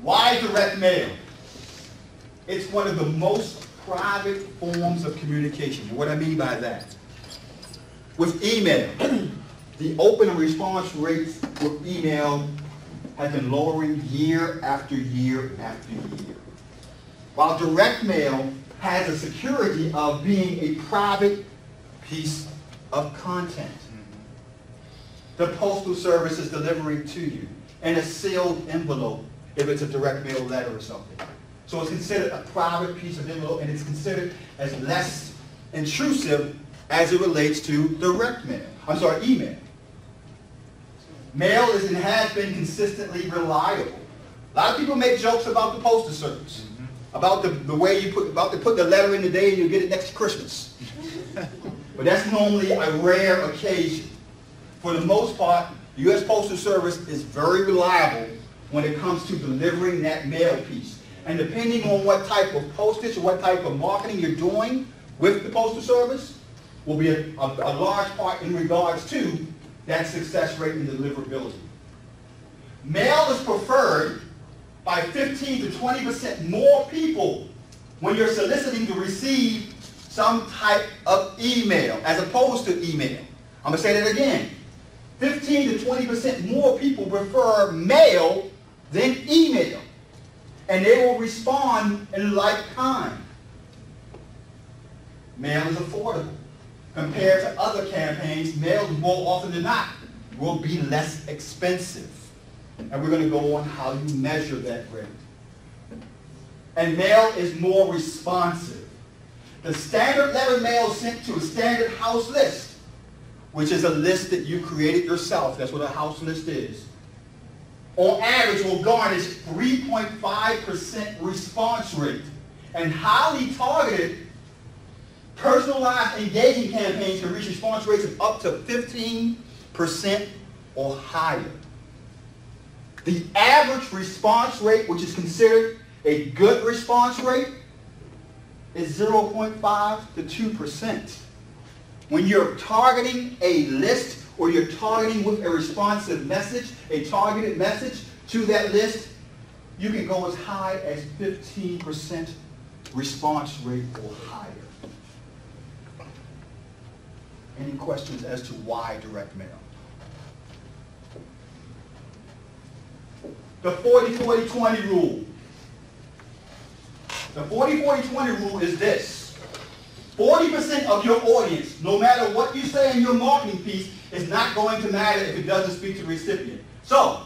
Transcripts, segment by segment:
Why direct mail? It's one of the most private forms of communication. And what I mean by that, with email, the open and response rates with email has been lowering year after year after year. While direct mail has a security of being a private piece of content. The Postal Service is delivering to you in a sealed envelope if it's a direct mail letter or something. So it's considered a private piece of envelope, and it's considered as less intrusive as it relates to direct mail. Email. Mail is and has been consistently reliable. A lot of people make jokes about the Postal Service, about the way you put the letter in the day and you get it next Christmas. But that's normally a rare occasion. For the most part, the U.S. Postal Service is very reliable when it comes to delivering that mail piece. And depending on what type of postage or what type of marketing you're doing with the Postal Service, will be a large part in regards to that success rate and deliverability. Mail is preferred by 15 to 20% more people when you're soliciting to receive some type of email as opposed to email. I'm going to say that again. 15 to 20% more people prefer mail than email. And they will respond in like kind. Mail is affordable. Compared to other campaigns, mail more often than not will be less expensive. And we're going to go on how you measure that rate. And mail is more responsive. The standard letter mail sent to a standard house list, which is a list that you created yourself. That's what a house list is. On average, will garnish 3.5% response rate. And highly targeted, personalized engaging campaigns can reach response rates of up to 15% or higher. The average response rate, which is considered a good response rate, is 0.5 to 2%. When you're targeting a list or you're targeting with a responsive message, a targeted message to that list, you can go as high as 15% response rate or higher. Any questions as to why direct mail? The 40-40-20 rule. The 40-40-20 rule is this. 40% of your audience, no matter what you say in your marketing piece, is not going to matter if it doesn't speak to the recipient. So,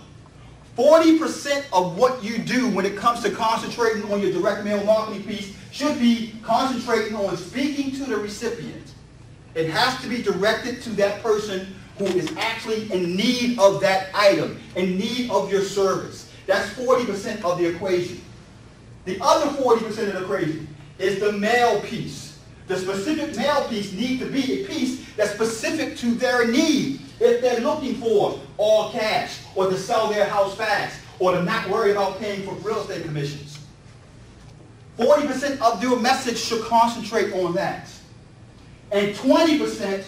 40% of what you do when it comes to concentrating on your direct mail marketing piece should be concentrating on speaking to the recipient. It has to be directed to that person who is actually in need of that item, in need of your service. That's 40% of the equation. The other 40% of the equation is the mail piece. The specific mail piece needs to be a piece that's specific to their need. If they're looking for all cash, or to sell their house fast, or to not worry about paying for real estate commissions. 40% of your message should concentrate on that. And 20%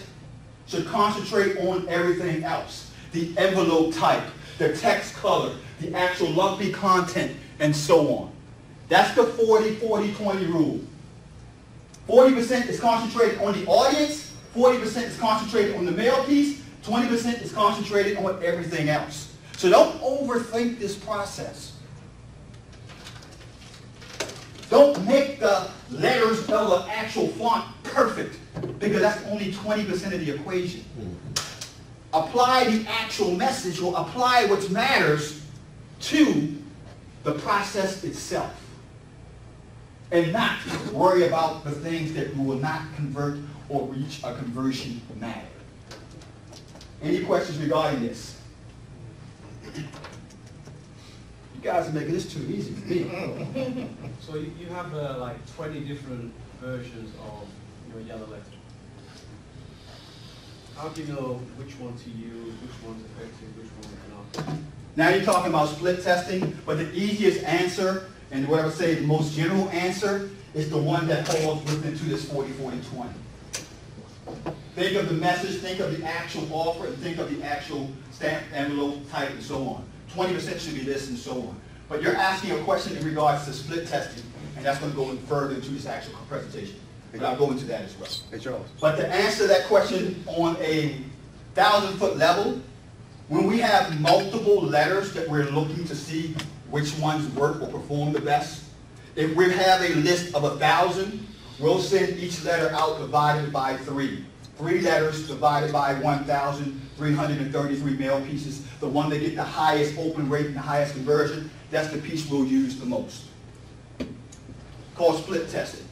should concentrate on everything else. The envelope type, the text color, the actual lumpy content, and so on. That's the 40-40-20 rule. 40% is concentrated on the audience, 40% is concentrated on the mail piece, 20% is concentrated on everything else. So don't overthink this process. Don't make the letters of the actual font perfect, because that's only 20% of the equation. Apply the actual message, or apply what matters to the process itself. And not worry about the things that you will not convert or reach a conversion matter. Any questions regarding this? You guys are making this too easy for me. So you have like 20 different versions of your yellow letter. How do you know which one to use, which one's effective, which one is not? Now you're talking about split testing, but the easiest answer, and what I would say the most general answer, is the one that falls within this 40-40-20. Think of the message, think of the actual offer, and think of the actual stamp, envelope, type, and so on. 20% should be this, and so on. But you're asking a question in regards to split testing, and that's going to go further into this actual presentation. But I'll go into that as well. Hey, Charles. But to answer that question on a 1,000-foot level, when we have multiple letters that we're looking to see which ones work or perform the best, if we have a list of 1,000, we'll send each letter out divided by 3. 3 letters divided by 1,000, 333 mail pieces. The one that get the highest open rate and the highest conversion, that's the piece we'll use the most. Called split testing.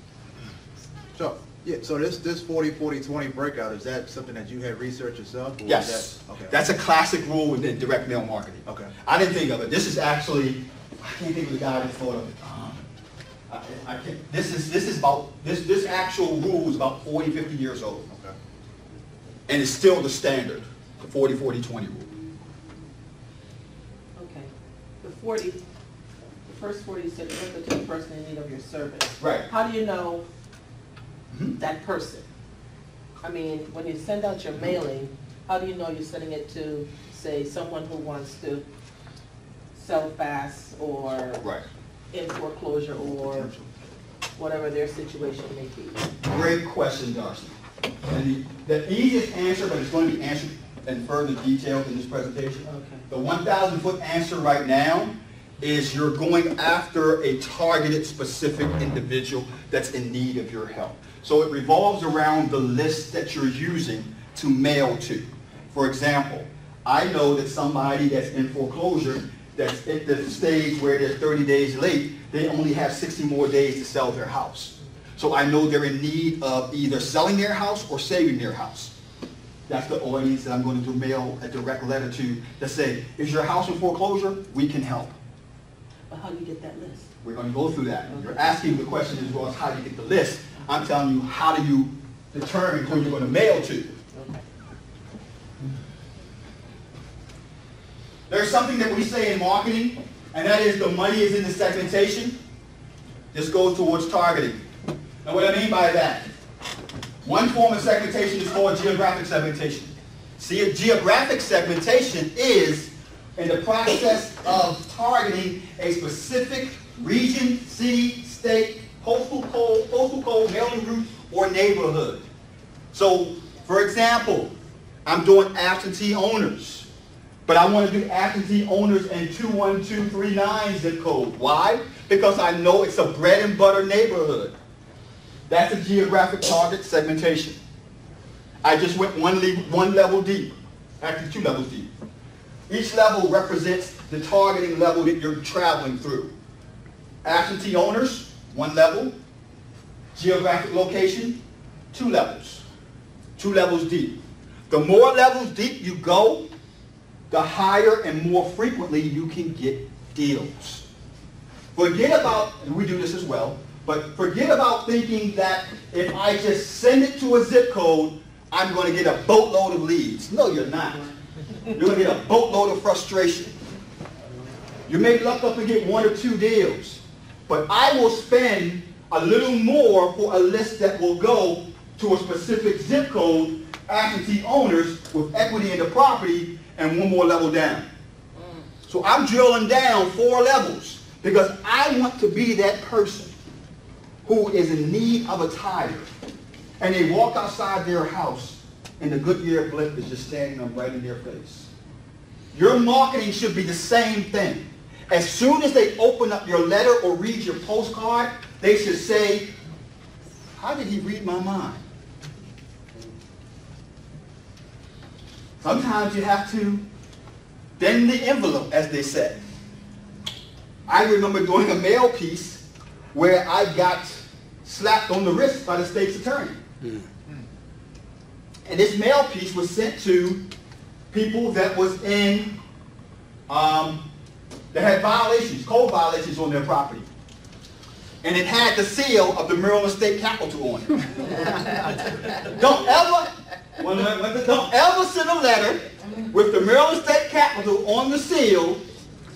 So, yeah, so this 40-40-20 breakout, is that something that you had researched yourself? Or Yes. is that, okay. That's a classic rule within direct mail marketing. Okay. I didn't think of it. This is actually, I can't think of the guy that thought of it. I can't, this actual rule is about 40, 50 years old. Okay. And it's still the standard, the 40-40-20 rule. Okay. The first 40 you said directly to the person in need of your service. Right. How do you know that person? I mean, when you send out your mailing, how do you know you're sending it to, say, someone who wants to sell fast or Right. in foreclosure or whatever their situation may be? Great question, Darcy. And the easiest answer, but it's going to be answered in further detail in this presentation. Okay. The 1,000-foot answer right now is you're going after a targeted specific individual that's in need of your help. So it revolves around the list that you're using to mail to. For example, I know that somebody that's in foreclosure, that's at the stage where they're 30 days late, they only have 60 more days to sell their house. So I know they're in need of either selling their house or saving their house. That's the audience that I'm going to mail a direct letter to say, is your house in foreclosure? We can help. But how do you get that list? We're going to go through that. You're asking the question as well as how do you get the list. I'm telling you how do you determine who you're going to mail to. Okay. There's something that we say in marketing, and that is the money is in the segmentation. This goes towards targeting. And what I mean by that, one form of segmentation is called geographic segmentation. See, a geographic segmentation is in the process of targeting a specific region, city, state, postal code, mailing route, or neighborhood. So, for example, I'm doing absentee owners, but I want to do absentee owners in 21239 zip code. Why? Because I know it's a bread and butter neighborhood. That's a geographic target segmentation. I just went one level deep, actually 2 levels deep. Each level represents the targeting level that you're traveling through. Absentee owners, 1 level. Geographic location, 2 levels. 2 levels deep. The more levels deep you go, the higher and more frequently you can get deals. Forget about, and we do this as well, but forget about thinking that if I just send it to a zip code, I'm going to get a boatload of leads. No, you're not. You're going to get a boatload of frustration. You may luck up and get 1 or 2 deals, but I will spend a little more for a list that will go to a specific zip code, absentee owners with equity in the property, and 1 more level down. So I'm drilling down 4 levels because I want to be that person who is in need of a tire, and they walk outside their house and the Goodyear blimp is just standing up right in their face. Your marketing should be the same thing. As soon as they open up your letter or read your postcard, they should say, how did he read my mind? Sometimes you have to bend the envelope, as they say. I remember doing a mail piece where I got slapped on the wrist by the state's attorney. And this mail piece was sent to people that was in, that had violations, code violations on their property. And it had the seal of the Maryland State Capitol on it. Don't ever send a letter with the Maryland State Capitol on the seal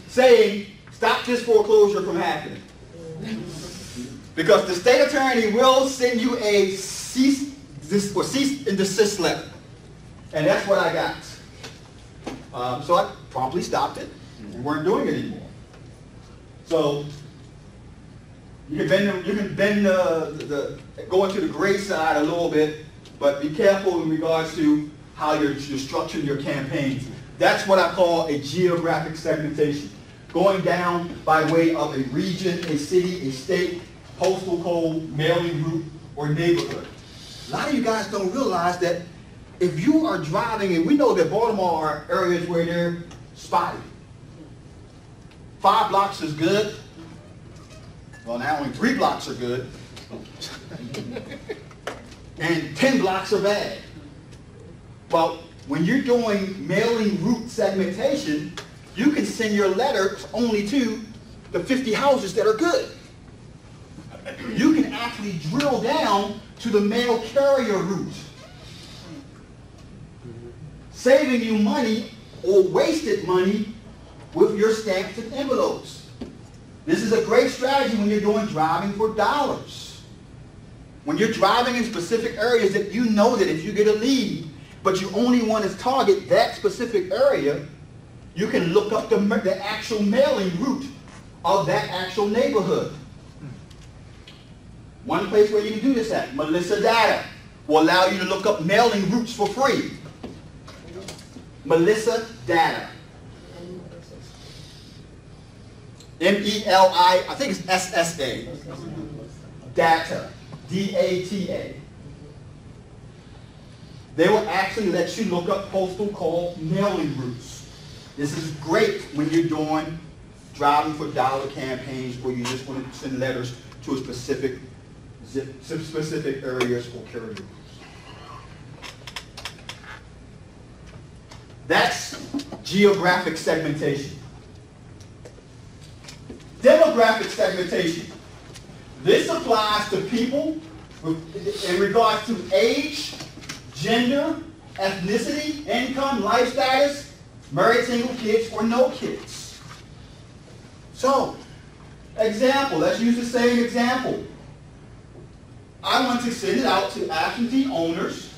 saying, stop this foreclosure from happening. Because the state attorney will send you a cease and desist letter. And that's what I got. So I promptly stopped it and weren't doing it anymore. So you can bend go into the gray side a little bit, but be careful in regards to how you're structuring your campaigns. That's what I call a geographic segmentation. Going down by way of a region, a city, a state, postal code, mailing route, or neighborhood. A lot of you guys don't realize that if you are driving, and we know that Baltimore are areas where they're spotty. 5 blocks is good. Well, now only 3 blocks are good. And 10 blocks are bad. Well, when you're doing mailing route segmentation, you can send your letters only to the 50 houses that are good. You can actually drill down to the mail carrier route, saving you money or wasted money with your stamps and envelopes. This is a great strategy when you're doing driving for dollars. When you're driving in specific areas that you know that if you get a lead, but you only want to target that specific area, you can look up the actual mailing route of that actual neighborhood. One place where you can do this at, Melissa Data, will allow you to look up mailing routes for free. Melissa Data. M-E-L-I, I think it's S-S-A. Data. D-A-T-A. They will actually let you look up postal code mailing routes. This is great when you're doing driving for dollar campaigns where you just want to send letters to a specific areas or carrier routes. That's geographic segmentation. Demographic segmentation. This applies to people in regards to age, gender, ethnicity, income, life status, married, single, kids, or no kids. So, example, let's use the same example. I want to send it out to absentee owners,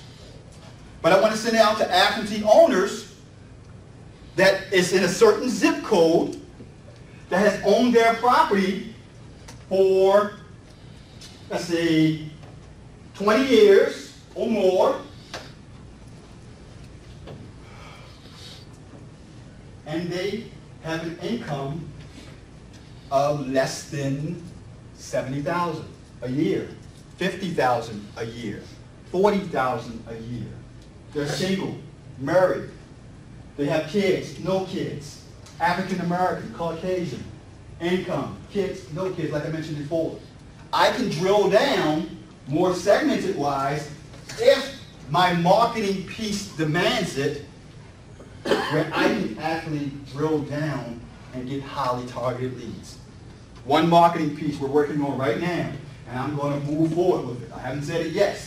but I want to send it out to absentee owners that is in a certain zip code that has owned their property for, let's say, 20 years or more, and they have an income of less than $70,000 a year, $50,000 a year, $40,000 a year. They're single, married, they have kids, no kids, African American, Caucasian, income, kids, no kids, like I mentioned before. I can drill down more segmented wise if my marketing piece demands it, where I can actually drill down and get highly targeted leads. One marketing piece we're working on right now, and I'm going to move forward with it. I haven't said it yet.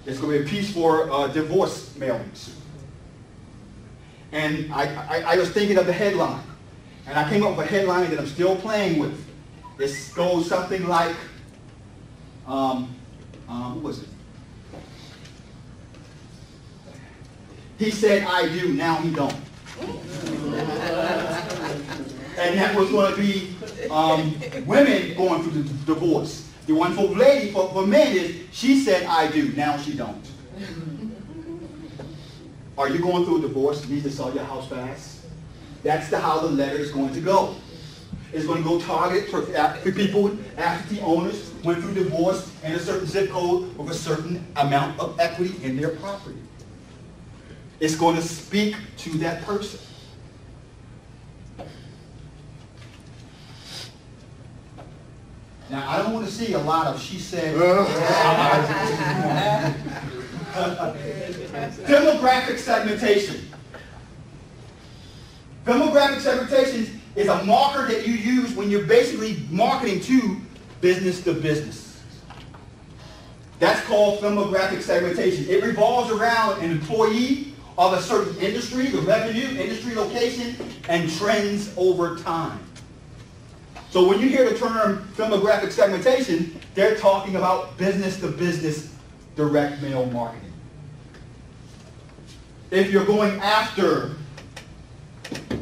It's going to be a piece for divorce mailings. And I was thinking of the headline, and I came up with a headline that I'm still playing with. It goes something like, who was it? He said, I do, now he don't. And that was going to be women going through the divorce. The one for men is, she said, I do, now she don't. Are you going through a divorce and need to sell your house fast? That's how the letter is going to go. It's going to go target for people, absentee owners, went through divorce in a certain zip code with a certain amount of equity in their property. It's going to speak to that person. Now, I don't want to see a lot of she said. Demographic segmentation. Demographic segmentation is a marker that you use when you're basically marketing to business. That's called demographic segmentation. It revolves around an employee of a certain industry, the revenue, industry location, and trends over time. So when you hear the term demographic segmentation, they're talking about business-to-business direct mail marketing. If you're going after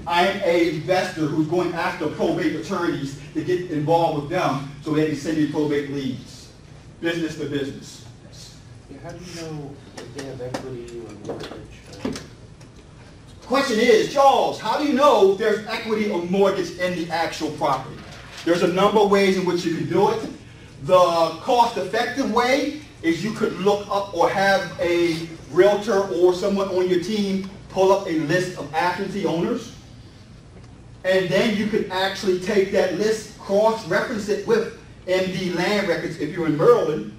I am an investor who's going after probate attorneys to get involved with them so they can send me probate leads. Business to business. Yes. Yeah, how do you know if they have equity or mortgage? Question is, Charles, how do you know if there's equity or mortgage in the actual property? There's a number of ways in which you can do it. The cost-effective way is you could look up or have a realtor or someone on your team pull up a list of absentee owners. And then you could actually take that list, cross-reference it with MD Land Records if you're in Maryland.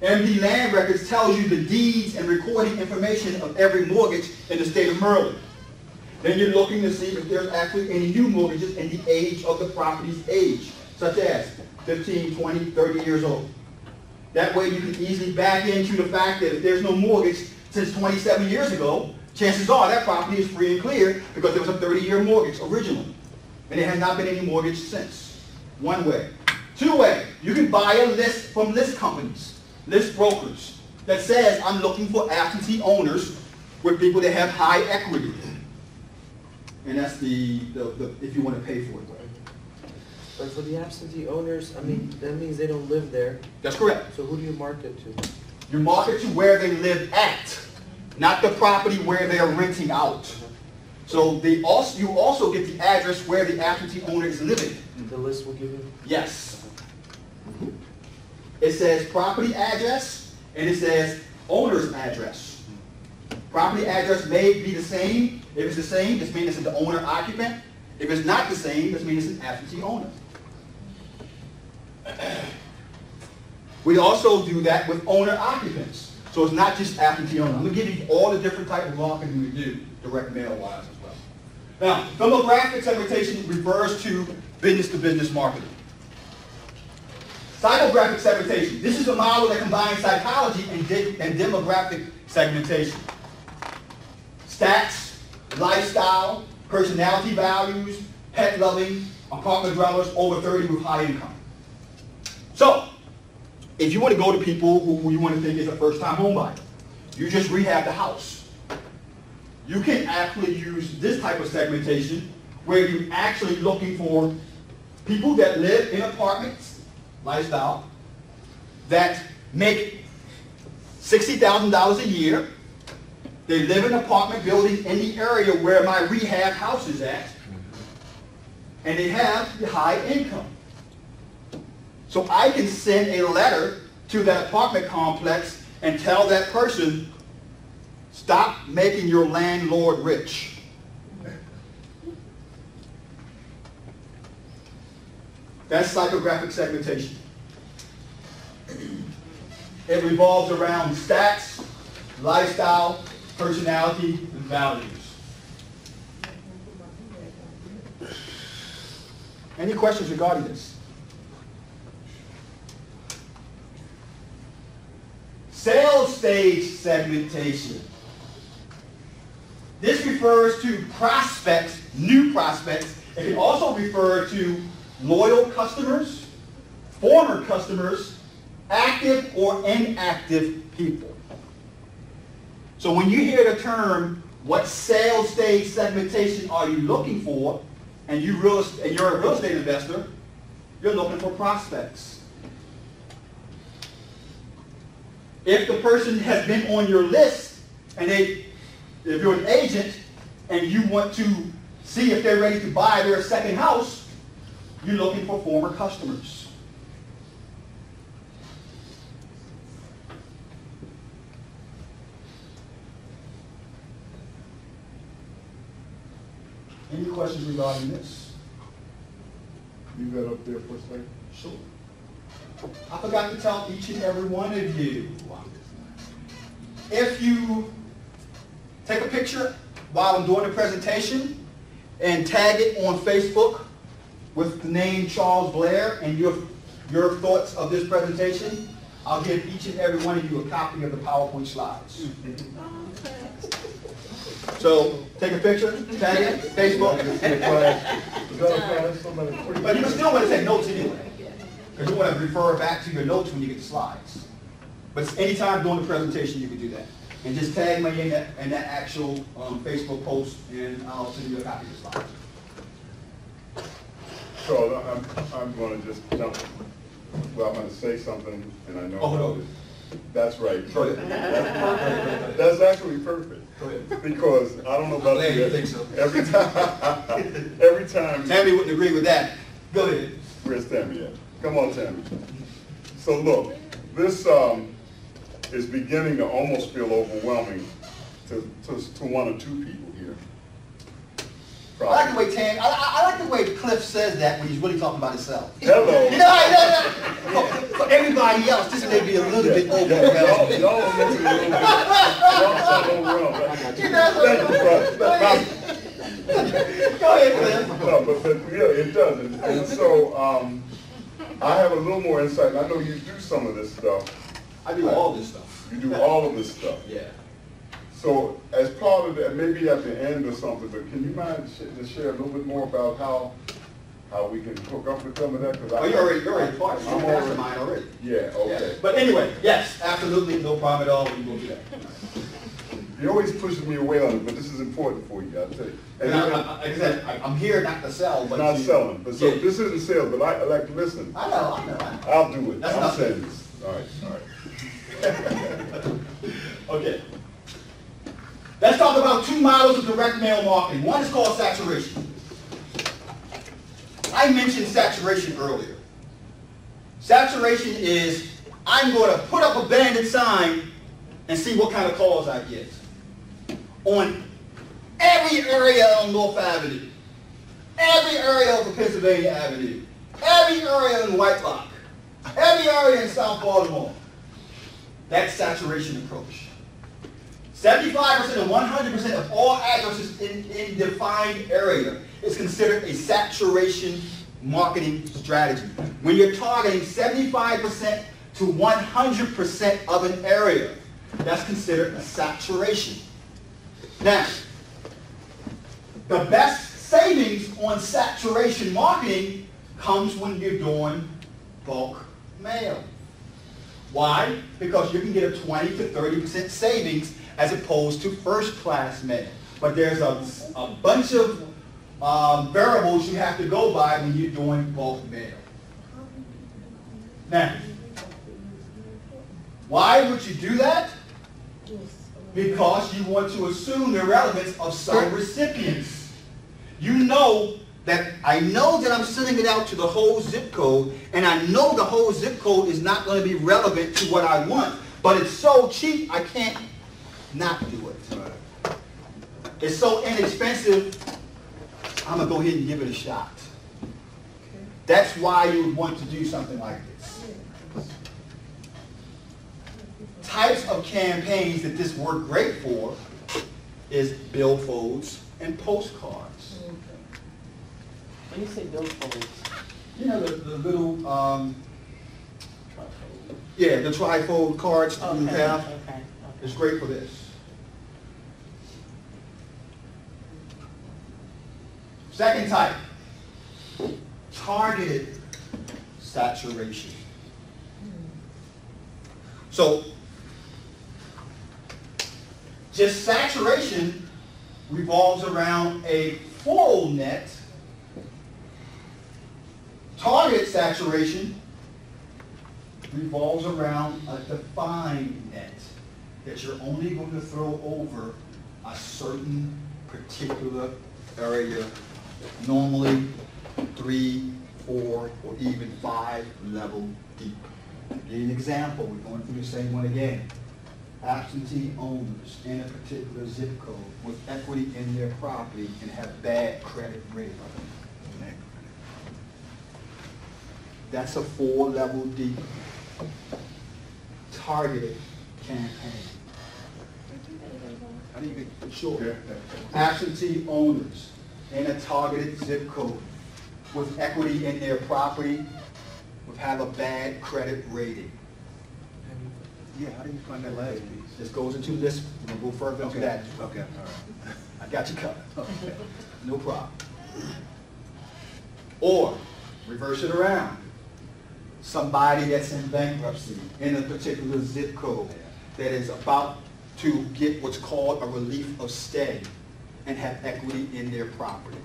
MD Land Records tells you the deeds and recording information of every mortgage in the state of Maryland. Then you're looking to see if there's actually any new mortgages in the age of the property's age, such as 15, 20, 30 years old. That way you can easily back into the fact that if there's no mortgage since 27 years ago, chances are that property is free and clear because there was a 30-year mortgage originally. And there has not been any mortgage since. One way. Two way, you can buy a list from list companies, list brokers, that says I'm looking for absentee owners with people that have high equity. And that's the if you want to pay for it. But for the absentee owners, I mean, that means they don't live there. That's correct. So who do you market to? You market to where they live at, not the property where they are renting out. So you also get the address where the absentee owner is living. The list will give you? Yes. It says property address and it says owner's address. Property address may be the same. If it's the same, this means it's the owner occupant. If it's not the same, this means it's an absentee owner. We also do that with owner occupants. So it's not just absentee owner. I'm going to give you all the different types of marketing we do, direct mail-wise as well. Now, demographic segmentation refers to business marketing. Psychographic segmentation. This is a model that combines psychology and demographic segmentation. Stats, lifestyle, personality values, pet loving, apartment dwellers over 30 with high income. So, if you want to go to people who you want to think is a first-time home buyer, you just rehab the house. You can actually use this type of segmentation where you're actually looking for people that live in apartments, lifestyle, that make $60,000 a year. They live in an apartment building in the area where my rehab house is at, and they have the high income. So I can send a letter to that apartment complex and tell that person, stop making your landlord rich. That's psychographic segmentation. It revolves around stats, lifestyle, personality, and values. Any questions regarding this? Sales stage segmentation. This refers to prospects, new prospects. It can also refer to loyal customers, former customers, active or inactive people. So when you hear the term, what sales stage segmentation are you looking for, and you're a real estate investor, you're looking for prospects. If the person has been on your list, and if you're an agent, and you want to see if they're ready to buy their second house, you're looking for former customers. Any questions regarding this? Leave that up there for a second. Sure. I forgot to tell each and every one of you, if you take a picture while I'm doing the presentation and tag it on Facebook with the name Charles Blair and your thoughts of this presentation, I'll give each and every one of you a copy of the PowerPoint slides. So take a picture, tag it, Facebook. But you still want to take notes anyway, because you want to refer back to your notes when you get the slides. But anytime during the presentation, you can do that. and just tag me in that actual Facebook post, and I'll send you a copy of the slide. So I'm going to just jump, well, I'm going to say something, and I know. Oh, no. That's right. Go ahead. That's actually perfect. Go ahead. Because I don't know about glad you think so. Every time. Tammy wouldn't agree with that. Go ahead. Where's Tammy at? Come on, Tammy. So look, this is beginning to almost feel overwhelming to one or two people here. I like the way I like the way Cliff says that when he's really talking about himself. Hello. You know, for everybody else, this may be a little bit overwhelming. Y'all sound overwhelmed. You know, Thank you, brother. Go ahead, Cliff. No, but yeah, it does. And so I have a little more insight. I know you do some of this stuff. I do all this stuff. You do all of this stuff. Yeah. So as part of that, maybe at the end or something, but can you mind to share a little bit more about how we can hook up with some of that? Oh, you're already part of the mastermind already. Yeah, okay. Yeah. But anyway, yes, absolutely, no problem at all. We will do that. He always pushes me away on it, but this is important for you, I'll tell you. And like I said, I'm here not to sell, but not selling. But so yeah. this isn't sales, but I like to listen. I know. I'll do it. That's I'm enough. saying this. All right. Okay. Let's talk about two models of direct mail marketing. One is called saturation. I mentioned saturation earlier. Saturation is, I'm going to put up a banded sign and see what kind of calls I get on every area on North Avenue, every area of Pennsylvania Avenue, every area in White Rock, every area in South Baltimore. That's saturation approach. 75% and 100% of all addresses in defined area is considered a saturation marketing strategy. When you're targeting 75% to 100% of an area, that's considered a saturation. Now, the best savings on saturation marketing comes when you're doing bulk mail. Why? Because you can get a 20 to 30% savings as opposed to first class mail. But there's a bunch of variables you have to go by when you're doing bulk mail. Now, why would you do that? Because you want to assume the relevance of some recipients. You know that I know that I'm sending it out to the whole zip code, and I know the whole zip code is not going to be relevant to what I want, but it's so cheap I can't not do it. It's so inexpensive, I'm going to go ahead and give it a shot. That's why you would want to do something like this. Types of campaigns that this worked great for is billfolds and postcards. When you say billfolds, You know the little, yeah, the trifold cards that you have. Okay. It's great for this. Second type, targeted saturation. So, just saturation revolves around a full net. Target saturation revolves around a defined net that you're only going to throw over a certain particular area, normally 3, 4, or even 5 level deep. To give you an example, we're going through the same one again. Absentee owners in a particular zip code with equity in their property and have bad credit rating. That's a 4-level deep targeted campaign. How do you get sure? Absentee owners in a targeted zip code with equity in their property would have a bad credit rating. Yeah, how do you find that last piece? This goes into this, we'll go further into that. Okay, all right. I got you covered. No problem. Or, reverse it around. Somebody that's in bankruptcy in a particular zip code that is about to get what's called a relief of stay and have equity in their property.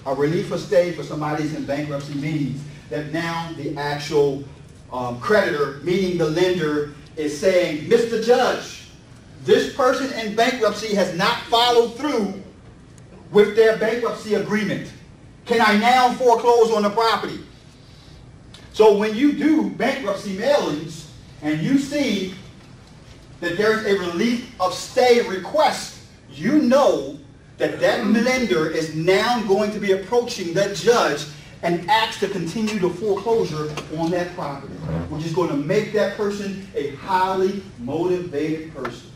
A relief of stay for somebody who's in bankruptcy means that now the actual creditor, meaning the lender, is saying, Mr. Judge, this person in bankruptcy has not followed through with their bankruptcy agreement. Can I now foreclose on the property? So when you do bankruptcy mailings and you see that there's a relief of stay request, you know that that lender is now going to be approaching that judge and ask to continue the foreclosure on that property, which is going to make that person a highly motivated person.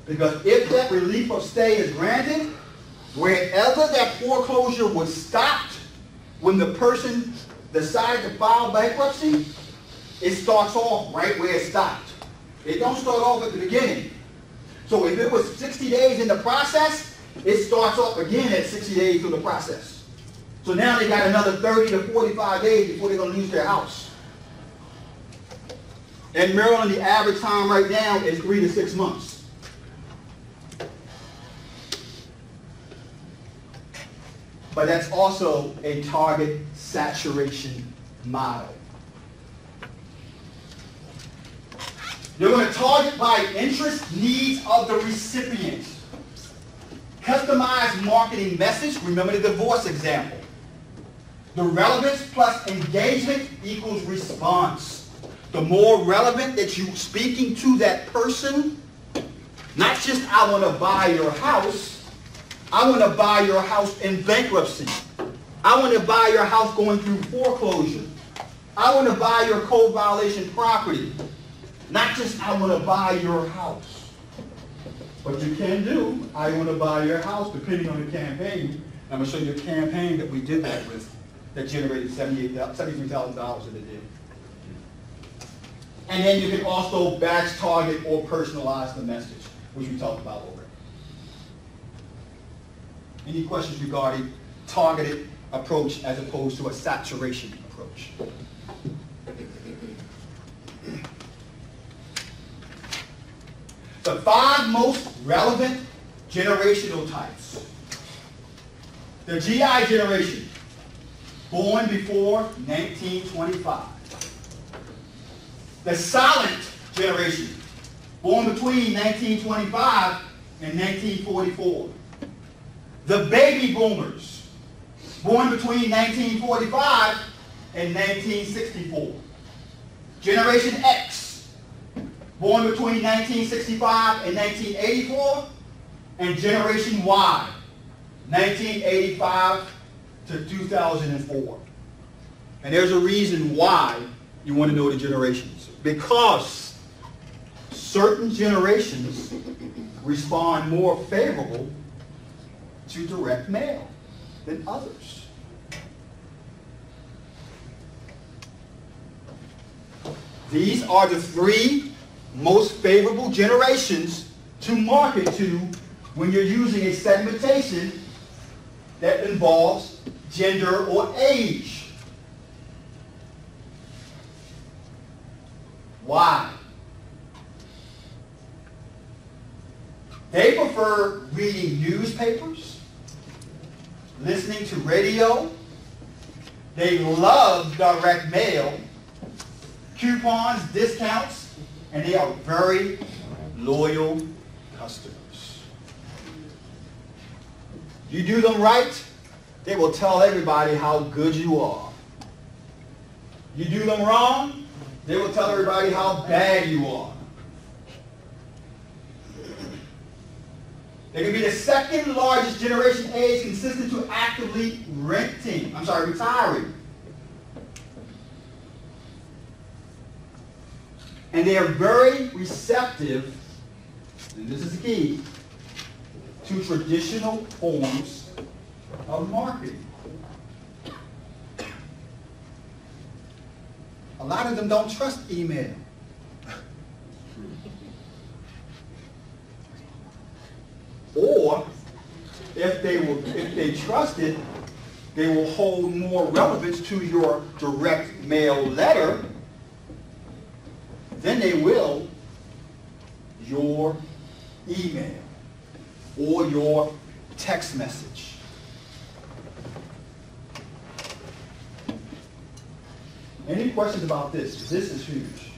Because if that relief of stay is granted, wherever that foreclosure was stopped when the person decided to file bankruptcy, it starts off right where it stopped. It don't start off at the beginning. So if it was 60 days in the process, it starts off again at 60 days through the process. So now they got another 30 to 45 days before they're going to lose their house. In Maryland, the average time right now is 3 to 6 months. But that's also a target saturation model. You're going to target by interest needs of the recipient. Customized marketing message, remember the divorce example. The relevance plus engagement equals response. The more relevant that you're speaking to that person, not just I want to buy your house, I want to buy your house in bankruptcy. I want to buy your house going through foreclosure. I want to buy your code violation property. Not just I want to buy your house. But you can do, I want to buy your house, depending on the campaign. I'm going to show you a campaign that we did that with that generated $73,000 in a day. And then you can also batch target or personalize the message, which we talked about already. Any questions regarding targeted approach as opposed to a saturation approach? The 5 most relevant generational types. The GI generation, born before 1925. The silent generation, born between 1925 and 1944. The baby boomers, born between 1945 and 1964. Generation X, born between 1965 and 1984. And Generation Y, 1985 to 2004. And there's a reason why you want to know the generations. Because certain generations respond more favorable to direct mail than others. These are the 3 most favorable generations to market to when you're using a segmentation that involves gender or age. Why? They prefer reading newspapers, listening to radio. They love direct mail, coupons, discounts, and they are very loyal customers. You do them right, they will tell everybody how good you are. You do them wrong, they will tell everybody how bad you are. They can be the 2nd largest generation age consistent to actively retiring. And they are very receptive, and this is the key, to traditional forms of marketing. A lot of them don't trust email. Or if they trust it, they will hold more relevance to your direct mail letter then they will your email or your text message. Any questions about this? This is huge.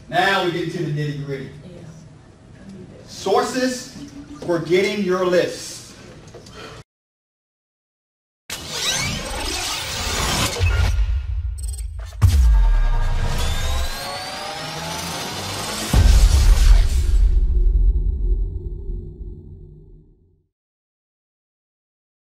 Now we get into the nitty-gritty. Sources for getting your lists.